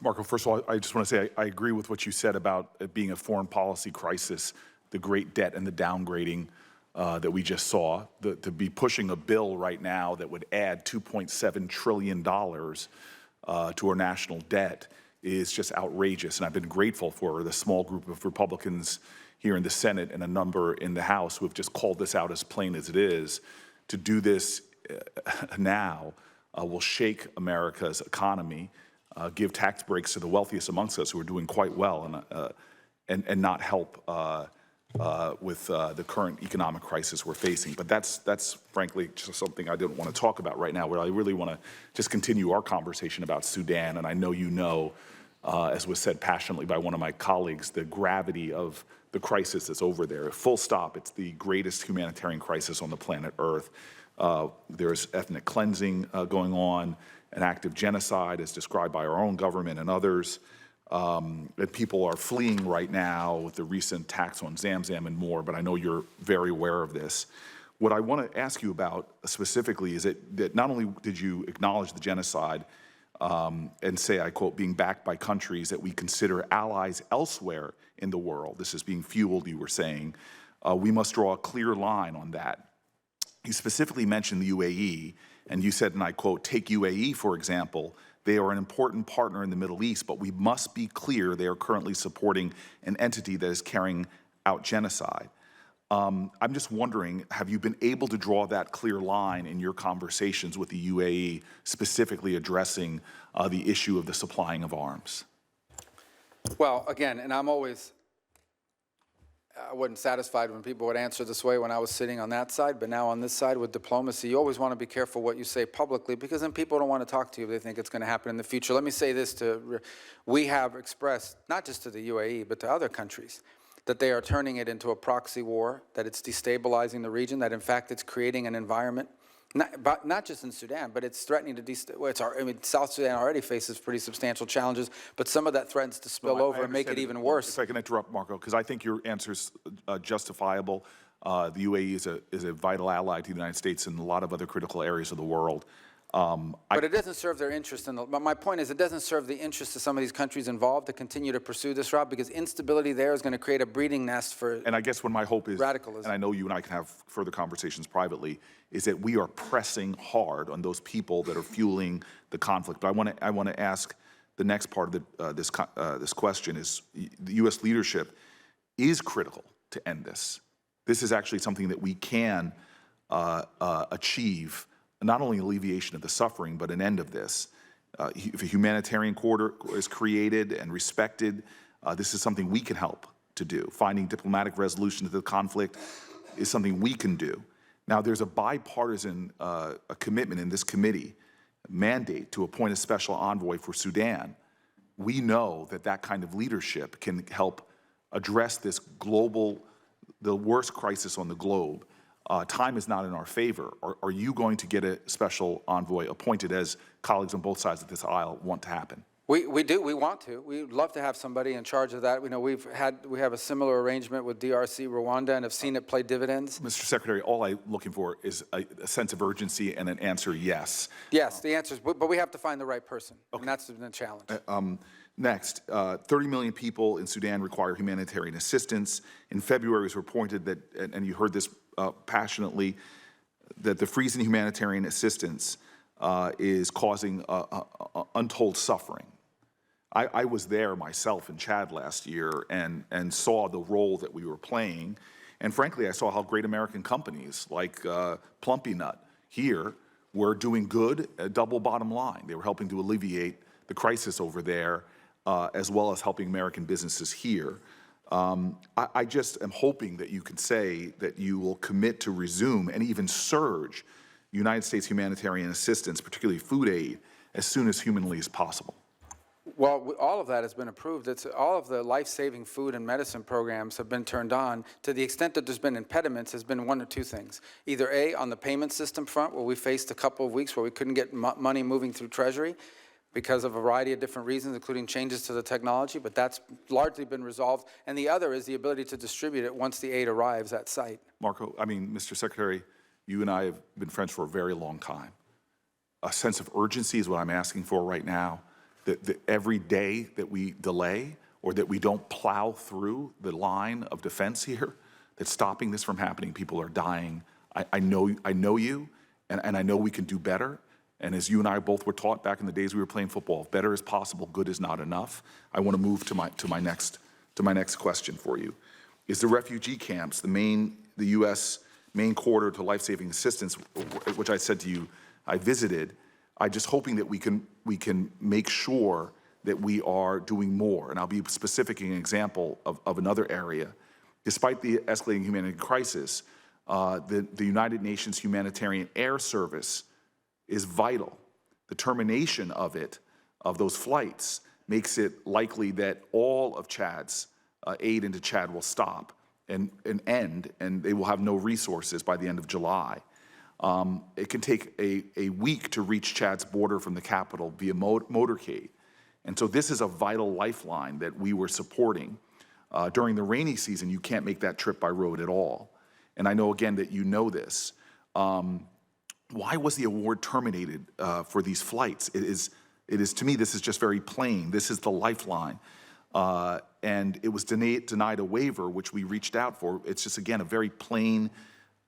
Marco, first of all, I just want to say I agree with what you said about it being a foreign policy crisis, the great debt and the downgrading that we just saw. To be pushing a bill right now that would add $2.7 trillion to our national debt is just outrageous. And I've been grateful for the small group of Republicans here in the Senate and a number in the House who have just called this out as plain as it is. To do this now will shake America's economy, give tax breaks to the wealthiest amongst us who are doing quite well, and not help with the current economic crisis we're facing. But that's frankly just something I didn't want to talk about right now. Where I really want to just continue our conversation about Sudan, and I know you know, as was said passionately by one of my colleagues, the gravity of the crisis that's over there. Full stop. It's the greatest humanitarian crisis on the planet Earth. There's ethnic cleansing going on, an active genocide as described by our own government and others. And people are fleeing right now with the recent attacks on Zamzam and more, but I know you're very aware of this. What I want to ask you about specifically is that not only did you acknowledge the genocide and say, I quote, being backed by countries that we consider allies elsewhere in the world. This is being fueled, you were saying. We must draw a clear line on that. You specifically mentioned the UAE, and you said, and I quote, take UAE, for example. They are an important partner in the Middle East, but we must be clear they are currently supporting an entity that is carrying out genocide. I'm just wondering, have you been able to draw that clear line in your conversations with the UAE, specifically addressing the issue of the supplying of arms? Well, again, and I wasn't satisfied when people would answer this way when I was sitting on that side, but now on this side with diplomacy, you always want to be careful what you say publicly, because then people don't want to talk to you if they think it's going to happen in the future. Let me say this, we have expressed, not just to the UAE, but to other countries, that they are turning it into a proxy war, that it's destabilizing the region, that in fact it's creating an environment, not just in Sudan, but it's threatening to I mean, South Sudan already faces pretty substantial challenges, but some of that threatens to spill over and make it even worse. If I can interrupt, Marco, because I think your answer is justifiable. The UAE is a vital ally to the United States in a lot of other critical areas of the world. But it doesn't serve their interest. But my point is, it doesn't serve the interest of some of these countries involved to continue to pursue this route, because instability there is going to create a breeding nest for And I guess what my hope is, radicalism. and I know you and I can have further conversations privately, is that we are pressing hard on those people that are fueling the conflict. But I want to ask the next part of this question is the U.S. leadership is critical to end this. This is actually something that we can achieve. Not only alleviation of the suffering, but an end of this. If a humanitarian corridor is created and respected, this is something we can help to do. Finding diplomatic resolution to the conflict is something we can do. Now, there's a bipartisan a commitment in this committee, mandate to appoint a special envoy for Sudan. We know that that kind of leadership can help address this the worst crisis on the globe. Time is not in our favor. Are you going to get a special envoy appointed, as colleagues on both sides of this aisle want to happen? We do. We want to. We'd love to have somebody in charge of that. We have a similar arrangement with DRC, Rwanda, and have seen it play dividends. Mr. Secretary, all I'm looking for is a sense of urgency and an answer yes. Yes, the answer is, but we have to find the right person, okay. And that's the challenge. Next, 30 million people in Sudan require humanitarian assistance. In February, it was reported that, and you heard this passionately, that the freeze in humanitarian assistance is causing untold suffering. I was there myself in Chad last year and saw the role that we were playing. And frankly, I saw how great American companies like Plumpy Nut here were doing good, a double bottom line. They were helping to alleviate the crisis over there, as well as helping American businesses here. I just am hoping that you can say that you will commit to resume and even surge United States humanitarian assistance, particularly food aid, as soon as humanly as possible. Well, all of that has been approved. All of the life-saving food and medicine programs have been turned on. To the extent that there's been impediments, has been one or two things. Either A, on the payment system front, where we faced a couple of weeks where we couldn't get money moving through Treasury because of a variety of different reasons, including changes to the technology, but that's largely been resolved. And the other is the ability to distribute it once the aid arrives at site. Marco, Mr. Secretary, you and I have been friends for a very long time. A sense of urgency is what I'm asking for right now. that every day that we delay or that we don't plow through the line of defense here, that's stopping this from happening. People are dying. I know you, and I know we can do better. And as you and I both were taught back in the days we were playing football, if better is possible, good is not enough. I want to move to my next question for you. Is the refugee camps, the U.S. main corridor to life-saving assistance, which I said to you, I visited. I just hoping that we can make sure that we are doing more. And I'll be specific in an example of another area. Despite the escalating humanitarian crisis, the United Nations Humanitarian Air Service is vital. The termination of those flights, makes it likely that all of Chad's aid into Chad will stop and end, and they will have no resources by the end of July. It can take a week to reach Chad's border from the capital via motorcade. And so this is a vital lifeline that we were supporting. During the rainy season, you can't make that trip by road at all. And I know, again, that you know this. Why was the award terminated for these flights? It is, to me, this is just very plain. This is the lifeline. And it was denied a waiver, which we reached out for. It's just, again, a very plain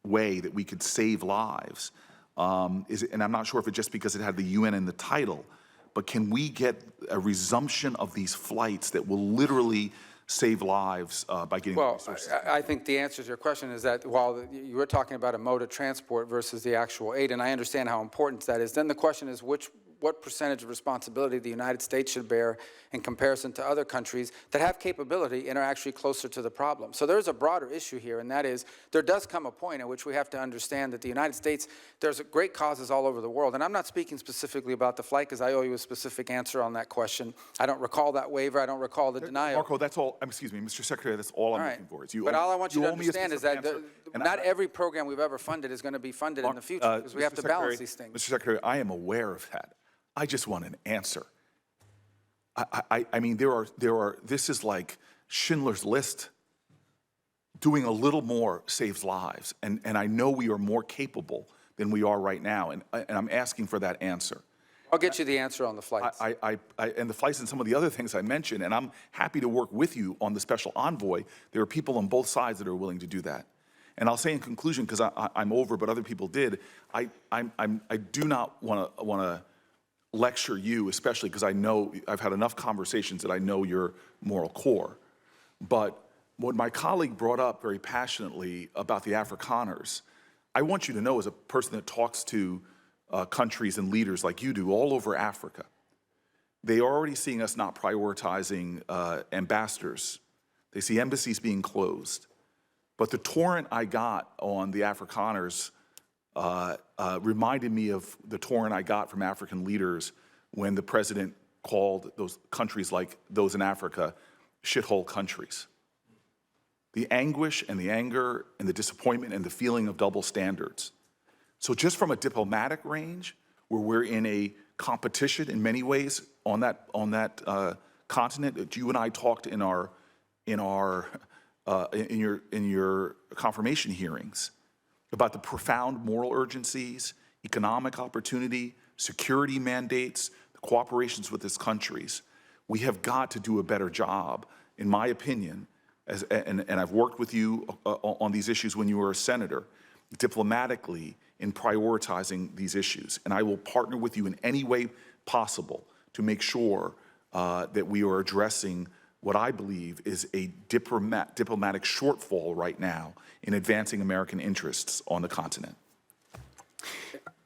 way that we could save lives. And I'm not sure if it's just because it had the UN in the title, but can we get a resumption of these flights that will literally save lives by getting the resources? Well, I think the answer to your question is that while you were talking about a mode of transport versus the actual aid, and I understand how important that is, then the question is what percentage of responsibility the United States should bear in comparison to other countries that have capability and are actually closer to the problem. So there's a broader issue here, and that is there does come a point at which we have to understand that the United States, there's great causes all over the world, and I'm not speaking specifically about the flight because I owe you a specific answer on that question. I don't recall that waiver. I don't recall the denial. Marco, that's all, excuse me, Mr. Secretary, that's all I'm looking for. But all I want you to understand is that not every program we've ever funded is going to be funded in the future because we have to balance these things. Mr. Secretary, I am aware of that. I just want an answer. I mean, this is like Schindler's List. Doing a little more saves lives. And I know we are more capable than we are right now. And I'm asking for that answer. I'll get you the answer on the flights. And the flights and some of the other things I mentioned, and I'm happy to work with you on the special envoy. There are people on both sides that are willing to do that. And I'll say in conclusion, because I'm over, but other people did, I do not want to lecture you, especially because I know I've had enough conversations that I know your moral core. But what my colleague brought up very passionately about the Afrikaners, I want you to know as a person that talks to countries and leaders like you do all over Africa, they are already seeing us not prioritizing ambassadors. They see embassies being closed. But the torrent I got on the Afrikaners reminded me of the torrent I got from African leaders when the president called those countries like those in Africa shithole countries. The anguish and the anger and the disappointment and the feeling of double standards. So just from a diplomatic range, where we're in a competition in many ways on that continent, that you and I talked in your confirmation hearings about the profound moral urgencies, economic opportunity, security mandates, the cooperations with these countries. We have got to do a better job, in my opinion, and I've worked with you on these issues when you were a senator, diplomatically in prioritizing these issues. And I will partner with you in any way possible to make sure that we are addressing what I believe is a diplomatic shortfall right now in advancing American interests on the continent.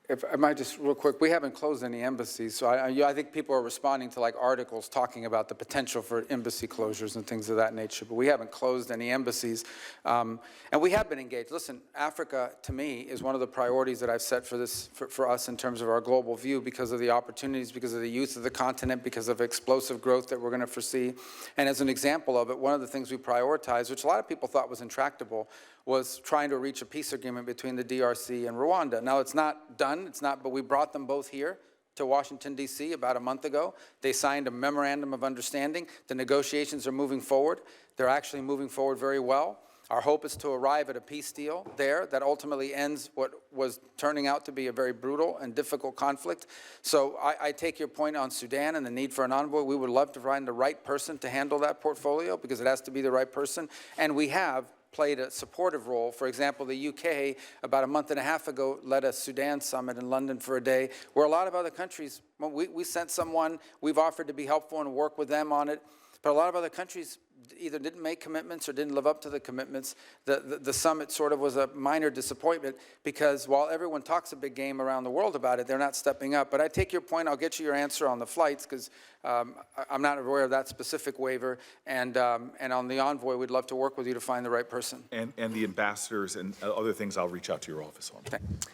If I might just real quick, we haven't closed any embassies, so I think people are responding to like articles talking about the potential for embassy closures and things of that nature, but we haven't closed any embassies, and we have been engaged. Listen, Africa, to me, is one of the priorities that I've set for us in terms of our global view because of the opportunities, because of the youth of the continent, because of explosive growth that we're going to foresee. And as an example of it, one of the things we prioritized, which a lot of people thought was intractable, was trying to reach a peace agreement between the DRC and Rwanda. Now, it's not done, but we brought them both here to Washington, D.C. about a month ago. They signed a memorandum of understanding. The negotiations are moving forward. They're actually moving forward very well. Our hope is to arrive at a peace deal there that ultimately ends what was turning out to be a very brutal and difficult conflict. So I take your point on Sudan and the need for an envoy. We would love to find the right person to handle that portfolio because it has to be the right person. And we have played a supportive role. For example, the UK, about a month and a half ago, led a Sudan summit in London for a day, where a lot of other countries, well, we sent someone, we've offered to be helpful and work with them on it, but a lot of other countries either didn't make commitments or didn't live up to the commitments. The summit sort of was a minor disappointment because while everyone talks a big game around the world about it, they're not stepping up. But I take your point. I'll get you your answer on the flights because I'm not aware of that specific waiver. And on the envoy, we'd love to work with you to find the right person. And the ambassadors and other things, I'll reach out to your office on.